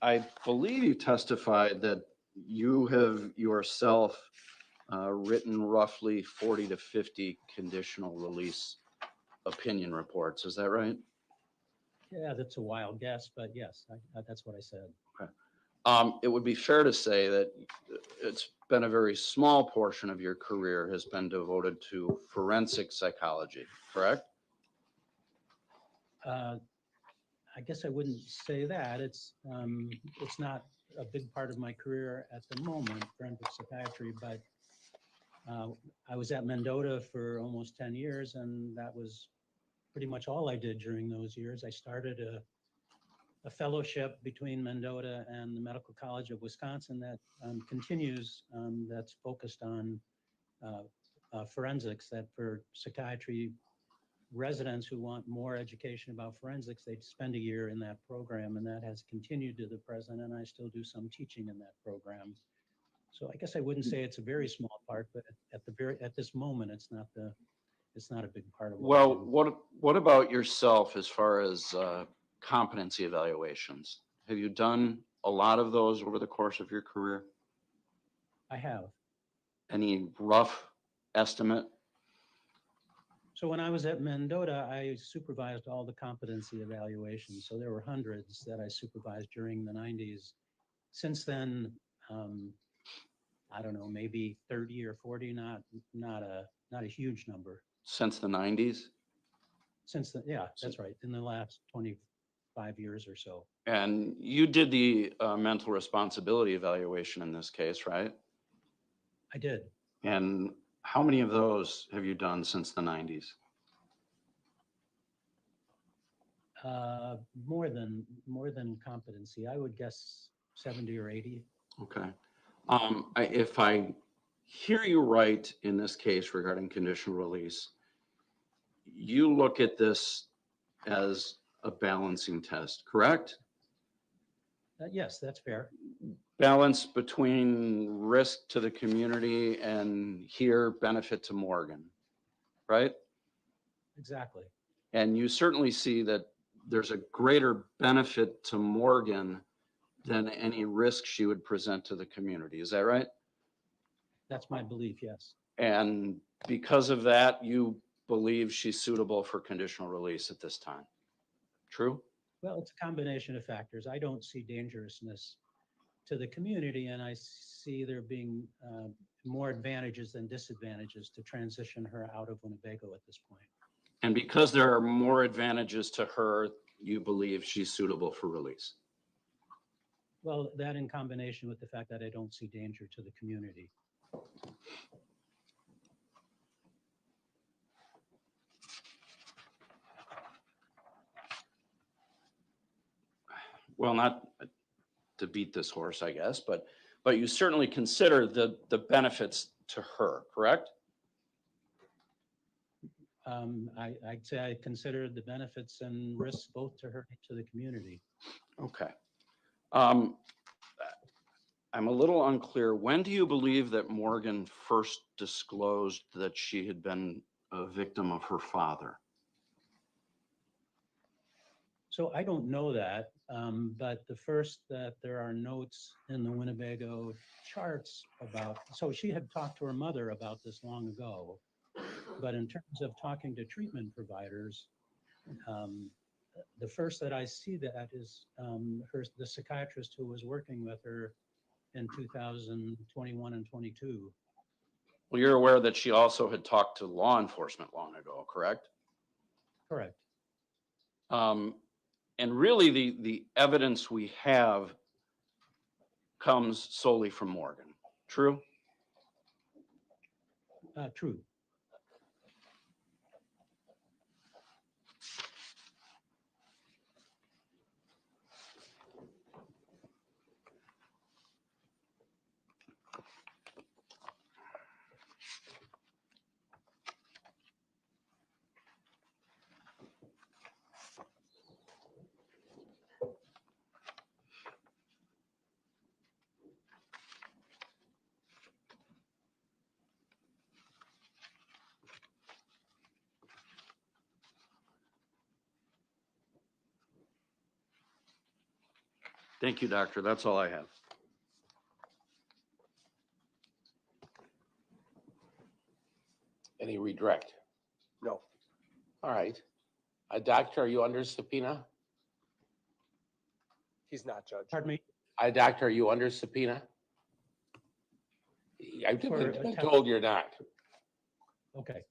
I believe you testified that you have yourself written roughly 40 to 50 conditional release opinion reports. Is that right? Yeah, that's a wild guess, but yes, that's what I said. It would be fair to say that it's been a very small portion of your career has been devoted to forensic psychology, correct? I guess I wouldn't say that. It's not a big part of my career at the moment, forensic psychiatry, but I was at Mendota for almost 10 years, and that was pretty much all I did during those years. I started a fellowship between Mendota and the Medical College of Wisconsin that continues, that's focused on forensics, that for psychiatry residents who want more education about forensics, they spend a year in that program, and that has continued to the present, and I still do some teaching in that program. So I guess I wouldn't say it's a very small part, but at this moment, it's not a big part of what I do. What about yourself as far as competency evaluations? Have you done a lot of those over the course of your career? I have. Any rough estimate? So when I was at Mendota, I supervised all the competency evaluations. So there were hundreds that I supervised during the 90s. Since then, I don't know, maybe 30 or 40, not a huge number. Since the 90s? Since then, yeah, that's right, in the last 25 years or so. And you did the mental responsibility evaluation in this case, right? I did. And how many of those have you done since the 90s? More than competency. I would guess 70 or 80. Okay. If I hear you right in this case regarding conditional release, you look at this as a balancing test, correct? Yes, that's fair. Balance between risk to the community and here benefit to Morgan, right? Exactly. And you certainly see that there's a greater benefit to Morgan than any risk she would present to the community. Is that right? That's my belief, yes. And because of that, you believe she's suitable for conditional release at this time. True? Well, it's a combination of factors. I don't see dangerousness to the community, and I see there being more advantages than disadvantages to transition her out of Winnebago at this point. And because there are more advantages to her, you believe she's suitable for release. Well, that in combination with the fact that I don't see danger to the community. Well, not to beat this horse, I guess, but you certainly consider the benefits to her, correct? I'd say I consider the benefits and risks both to her and to the community. Okay. I'm a little unclear. When do you believe that Morgan first disclosed that she had been a victim of her father? So I don't know that, but the first that there are notes in the Winnebago charts about, so she had talked to her mother about this long ago, but in terms of talking to treatment providers, the first that I see that is the psychiatrist who was working with her in 2021 and 22. Well, you're aware that she also had talked to law enforcement long ago, correct? Correct. And really the evidence we have comes solely from Morgan, true? True. Thank you, doctor. That's all I have. Any redirect? No. All right. Doctor, are you under subpoena? He's not, Judge. Pardon me? Doctor, are you under subpoena? I've been told you're not. Okay.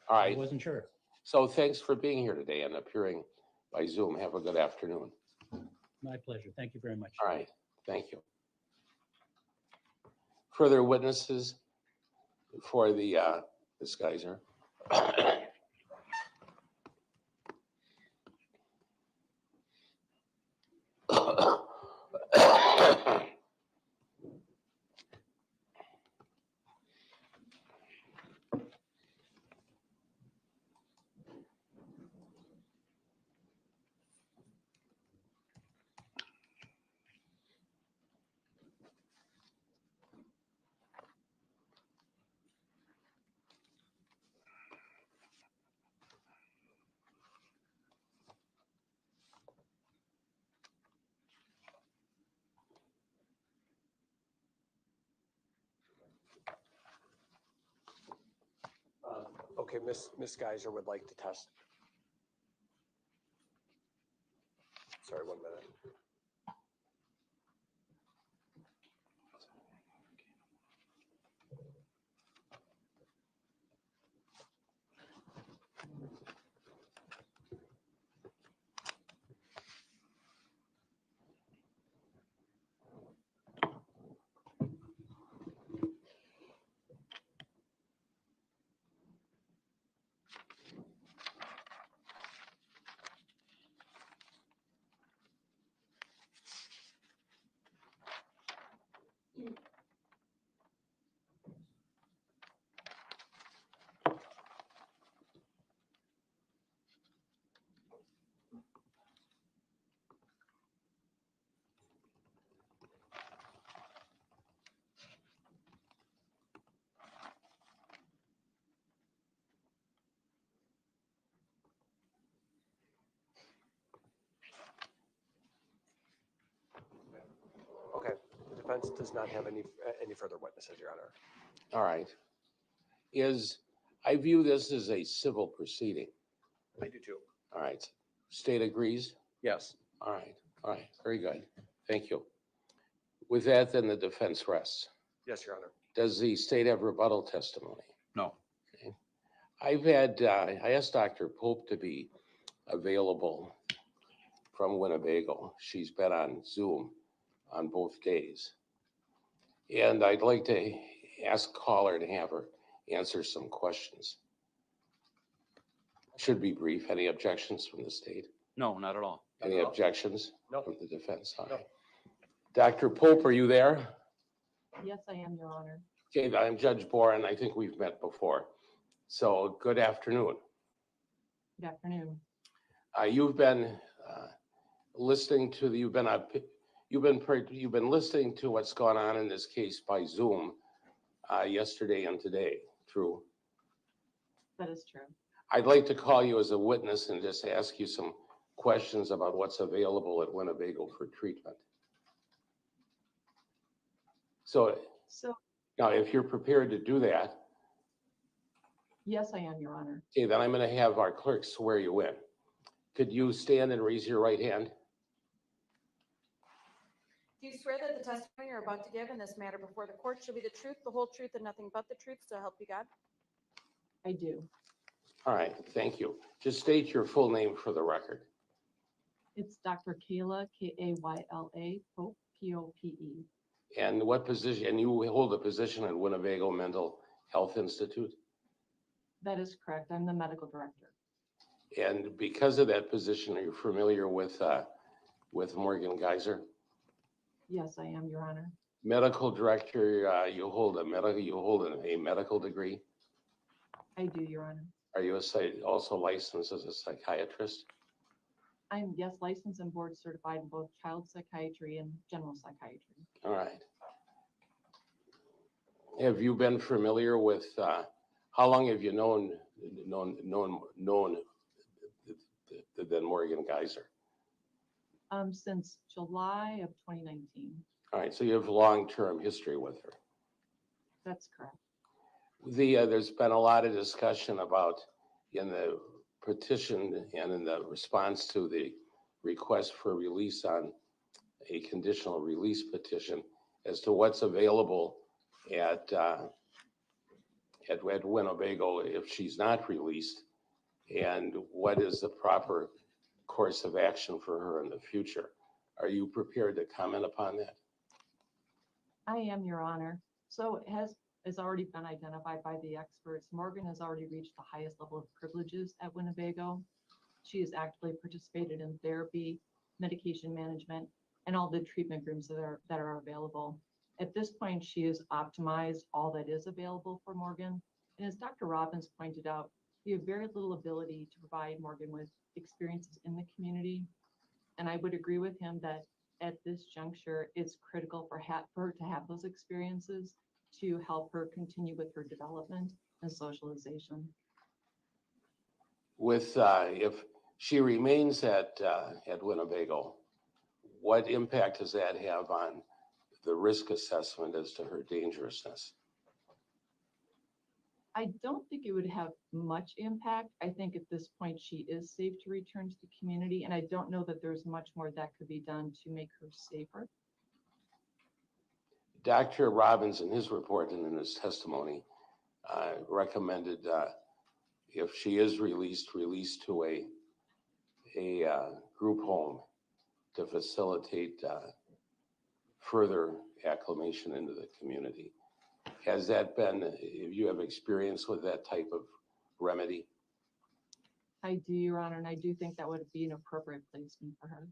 All I right. wasn't sure. So thanks for being here today and appearing by Zoom. Have a good afternoon. My pleasure. Thank you very much. All right. Thank you. Further witnesses for the this Geyser. Okay, Miss Geyser would like to test. Sorry, 1 minute. Okay, the defense does not have any further witnesses, Your Honor. All right. I view this as a civil proceeding. I do too. All right. State agrees? Yes. All right, very good. Thank you. With that, then the defense rests. Yes, Your Honor. Does the state have rebuttal testimony? No. I asked Dr. Pope to be available from Winnebago. She's been on Zoom on both days. And I'd like to ask caller to have her answer some questions. Should be brief. Any objections from the state? No, not at all. Any objections No. from the defense? All No. right. Dr. Pope, are you there? Yes, I am, Your Honor. Okay, I'm Judge Boren. I think we've met before. So good afternoon. Good afternoon. You've been listening to you've been listening to what's gone on in this case by Zoom yesterday and today. True. That is true. I'd like to call you as a witness and just ask you some questions about what's available at Winnebago for treatment. So So, now, if you're prepared to do that, yes, I am, Your Honor. okay, then I'm going to have our clerk swear you in. Could you stand and raise your right hand? Do you swear that the testimony you're about to give in this matter before the court shall be the truth, the whole truth, and nothing but the truth, so help you God? I do. All right, thank you. Just state your full name for the record. It's Dr. Kayla, Kayla, Pope, Pope. And what position, and you hold a position at Winnebago Mental Health Institute? That is correct. I'm the medical director. And because of that position, are you familiar with Morgan Geyser? Yes, I am, Your Honor. Medical director, you hold a medical degree. I do, Your Honor. Are you also licensed as a psychiatrist? I'm, yes, licensed and board certified in both child psychiatry and general psychiatry. All right. Have you been familiar with, how long have you known than Morgan Geyser? Since July of 2019. All right, so you have long-term history with her. That's correct. There's been a lot of discussion about in the petition and in the response to the request for release on a conditional release petition as to what's available at Winnebago if she's not released, and what is the proper course of action for her in the future. Are you prepared to comment upon that? I am, Your Honor. So it has already been identified by the experts. Morgan has already reached the highest level of privileges at Winnebago. She has actively participated in therapy, medication management, and all the treatment rooms that are available. At this point, she has optimized all that is available for Morgan. And as Dr. Robbins pointed out, we have very little ability to provide Morgan with experiences in the community. And I would agree with him that at this juncture, it's critical for her to have those experiences to help her continue with her development and socialization. If she remains at Winnebago, what impact does that have on the risk assessment as to her dangerousness? I don't think it would have much impact. I think at this point she is safe to return to the community, and I don't know that there's much more that could be done to make her safer. Dr. Robbins, in his report and in his testimony, recommended if she is released to a group home to facilitate further acclimation into the community. Has that been, if you have experience with that type of remedy? I do, Your Honor, and I do think that would be an appropriate placement for her.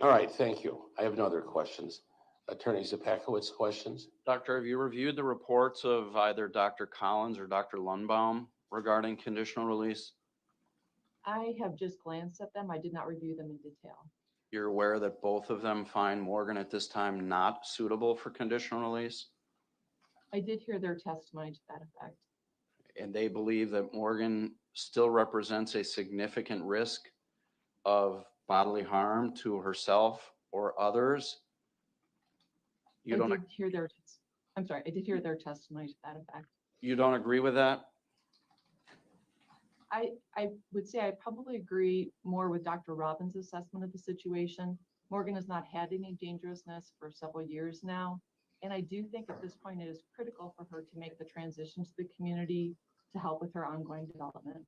All right, thank you. I have no other questions. Attorney Zapekowitz, questions? Doctor, have you reviewed the reports of either Dr. Collins or Dr. Lundbaum regarding conditional release? I have just glanced at them. I did not review them in detail. You're aware that both of them find Morgan at this time not suitable for conditional release? I did hear their testimony to that effect. And they believe that Morgan still represents a significant risk of bodily harm to herself or others? You don't, I did hear their, I'm sorry, I did hear their testimony to that effect. you don't agree with that? I would say I probably agree more with Dr. Robbins' assessment of the situation. Morgan has not had any dangerousness for several years now. And I do think at this point it is critical for her to make the transition to the community to help with her ongoing development.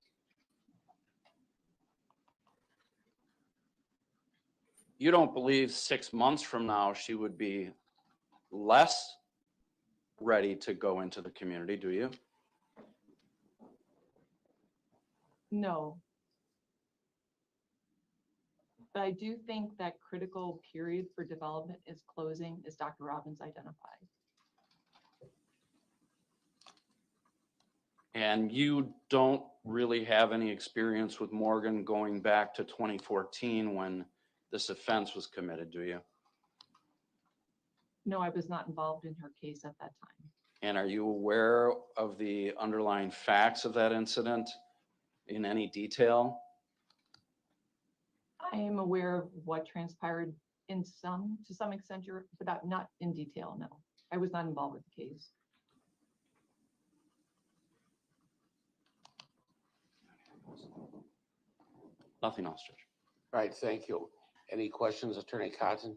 You don't believe 6 months from now she would be less ready to go into the community, do you? No. But I do think that critical period for development is closing, as Dr. Robbins identified. And you don't really have any experience with Morgan going back to 2014 when this offense was committed, do you? No, I was not involved in her case at that time. And are you aware of the underlying facts of that incident in any detail? I am aware of what transpired to some extent, but not in detail, no. I was not involved with the case. Nothing else, Judge. All right, thank you. Any questions, Attorney Cotton?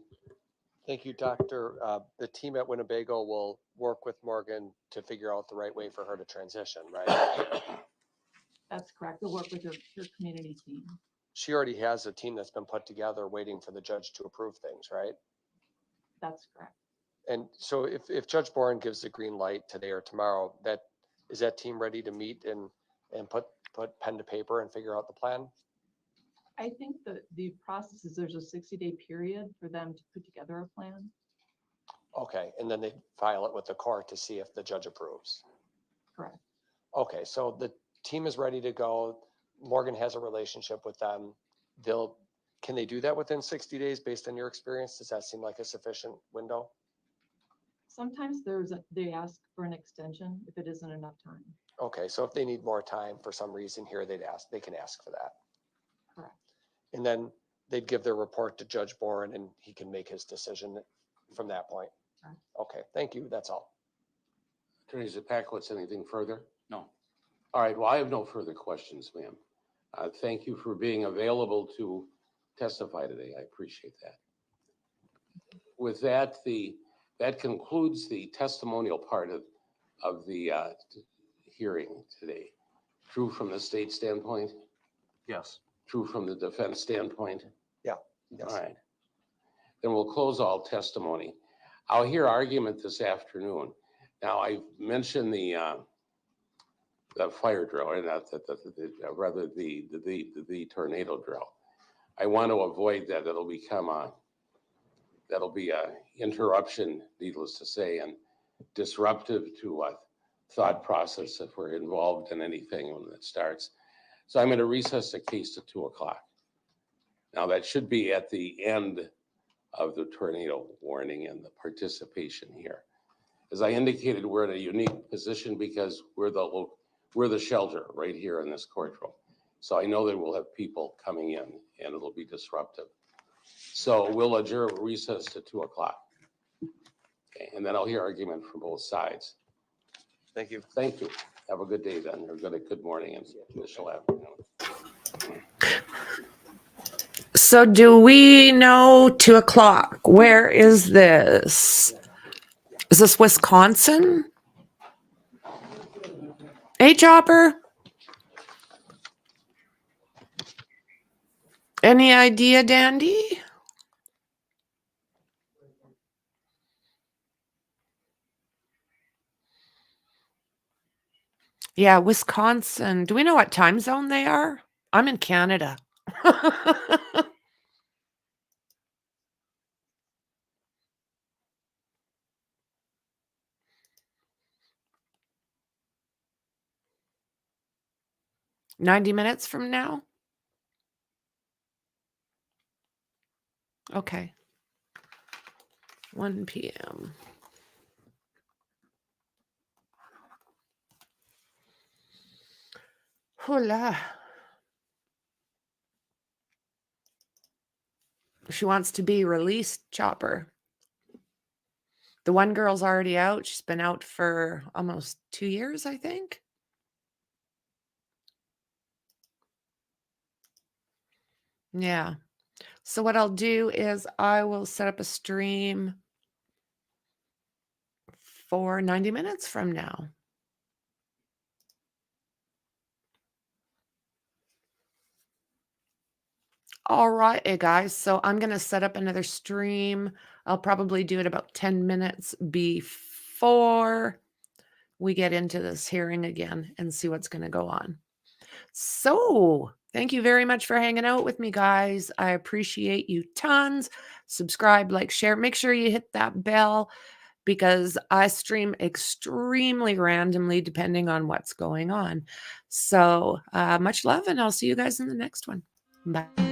Thank you, Doctor. The team at Winnebago will work with Morgan to figure out the right way for her to transition, right? That's correct. We'll work with her community team. She already has a team that's been put together waiting for the judge to approve things, right? That's correct. And so if Judge Boren gives the green light today or tomorrow, is that team ready to meet and put pen to paper and figure out the plan? I think that the process is there's a 60-day period for them to put together a plan. Okay, and then they file it with the court to see if the judge approves. Correct. Okay, so the team is ready to go. Morgan has a relationship with them. Can they do that within 60 days based on your experience? Does that seem like a sufficient window? Sometimes they ask for an extension if it isn't enough time. Okay, so if they need more time for some reason here, they can ask for that. Correct. And then they'd give their report to Judge Boren and he can make his decision from that point. Correct. Okay, thank you. That's all. Attorney Zapekowitz, anything further? No. All right, well, I have no further questions, ma'am. Thank you for being available to testify today. I appreciate that. With that, that concludes the testimonial part of the hearing today. True from the state standpoint? Yes. True from the defense standpoint? Yeah. Yes. All right. Then we'll close all testimony. I'll hear argument this afternoon. Now, I mentioned the fire drill, or not rather the tornado drill. I want to avoid that. That'll be a interruption, needless to say, and disruptive to thought process if we're involved in anything when it starts. So I'm going to recess the case to 2 o'clock. Now that should be at the end of the tornado warning and the participation here. As I indicated, we're in a unique position because we're the shelter right here in this courtroom. So I know that we'll have people coming in and it'll be disruptive. So we'll adjourn recess to 2 o'clock. And then I'll hear argument from both sides. Thank you. Thank you. Have a good day then, or good morning and initial afternoon. So do we know 2:00? Where is this? Is this Wisconsin? Hey, Chopper. Any idea, Dandy? Yeah, Wisconsin. Do we know what time zone they are? I'm in Canada. 90 minutes from now? Okay. 1 p.m. Hola. She wants to be released, Chopper. The one girl's already out. She's been out for almost 2 years, I think. Yeah. So what I'll do is I will set up a stream for 90 minutes from now. All right, guys. So I'm going to set up another stream. I'll probably do it about 10 minutes before we get into this hearing again and see what's going to go on. So thank you very much for hanging out with me, guys. I appreciate you tons. Subscribe, like, share. Make sure you hit that bell because I stream extremely randomly depending on what's going on. So much love, and I'll see you guys in the next one. Bye.